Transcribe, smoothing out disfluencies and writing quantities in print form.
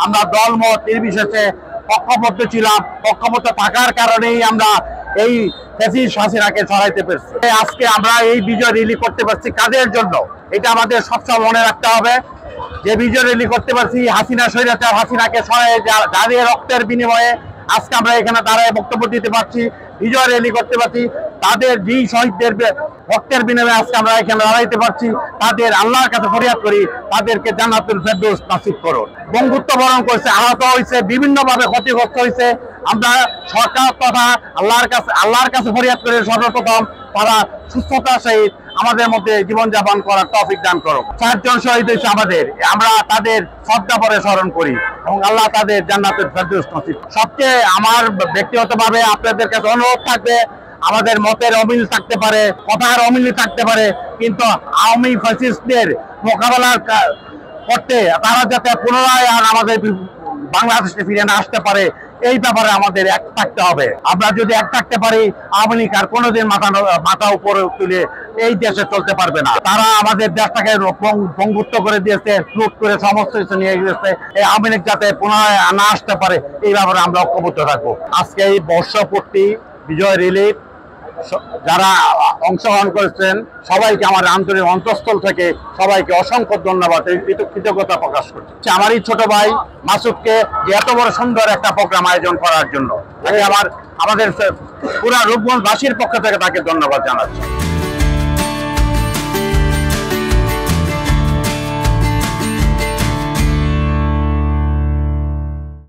আমরা দলমত নির্বিশেষে ঐক্যবদ্ধ ছিলাম। ঐক্যবদ্ধ থাকার কারণেই আমরা এই ফ্যাসিস্ট হাসিনাকে সরাইতে পেরেছি। আজকে আমরা এই বিজয় র্যালি করতে পারছি কাদের জন্য, এটা আমাদের সবসময় মনে রাখতে হবে। যে বিজয় র্যালি করতে পারছি হাসিনা স্বৈরাচার হাসিনাকে সরাই, যাদের রক্তের বিনিময়ে আজকে আমরা এখানে দাঁড়ায় বক্তব্য দিতে পারছি, বিজয় র্যালি করতে পারছি, তাদের যেই শহীদদের রক্তের বিনিময়ে আজকে আমরা এখানে দাঁড়াইতে পারছি, তাদের আল্লাহর কাছে ফরিয়াদ করি তাদেরকে জান্নাতুল ফেরদৌস নসিব করুন। বঙ্গুত্ব বরণ করেছে, আহত হয়েছে, বিভিন্নভাবে ক্ষতিগ্রস্ত হয়েছে। আমরা সরকার তথা আল্লাহর কাছে ফরিয়াদ করে সর্বপ্রথম তারা সুস্থতার সহিত আমাদের মধ্যে জীবনযাপন করার তৌফিক দান করুক। 4 জন শহীদ হয়েছে আমাদের, আমরা তাদের শ্রদ্ধা করে স্মরণ করি এবং আল্লাহ তাদের জান্নাতুল ফেরদৌস নসিব। সবচেয়ে আমার ব্যক্তিগতভাবে আপনাদের কাছে অনুরোধ থাকবে, আমাদের মতের অমিল থাকতে পারে, কথার অমিল থাকতে পারে, কিন্তু আওয়ামী ফ্যাসিস্টদের মোকাবেলা করতে তারা যাতে পুনরায় আর আমাদের বাংলাদেশে ফিরে না আসতে পারে, এই ব্যাপারে আমাদের এক থাকতে হবে। আমরা যদি এক থাকতে পারি, আওয়ামী লীগ আর কোনোদিন মাথা উপরে তুলে এই দেশে চলতে পারবে না। তারা আমাদের দেশটাকে পঙ্গুত্ব করে দিয়েছে, লুট করে সমস্ত কিছু নিয়ে গেছে। এই আওয়ামী লীগ যাতে পুনরায় না আসতে পারে, এই ব্যাপারে আমরা ঐক্যবদ্ধ থাকবো। আজকে এই বর্ষপূর্তি বিজয় র্যালি যারা অংশগ্রহণ করেছেন সবাইকে আমার আন্তরিক অন্তঃস্থল থেকে সবাইকে অসংখ্য ধন্যবাদ, কৃতজ্ঞতা প্রকাশ করছি। আমারই ছোট ভাই মাসুদকে যে এত বড় সুন্দর একটা প্রোগ্রাম আয়োজন করার জন্য তাকে আমাদের পুরা রূপগঞ্জবাসীর পক্ষ থেকে তাকে ধন্যবাদ জানাচ্ছি।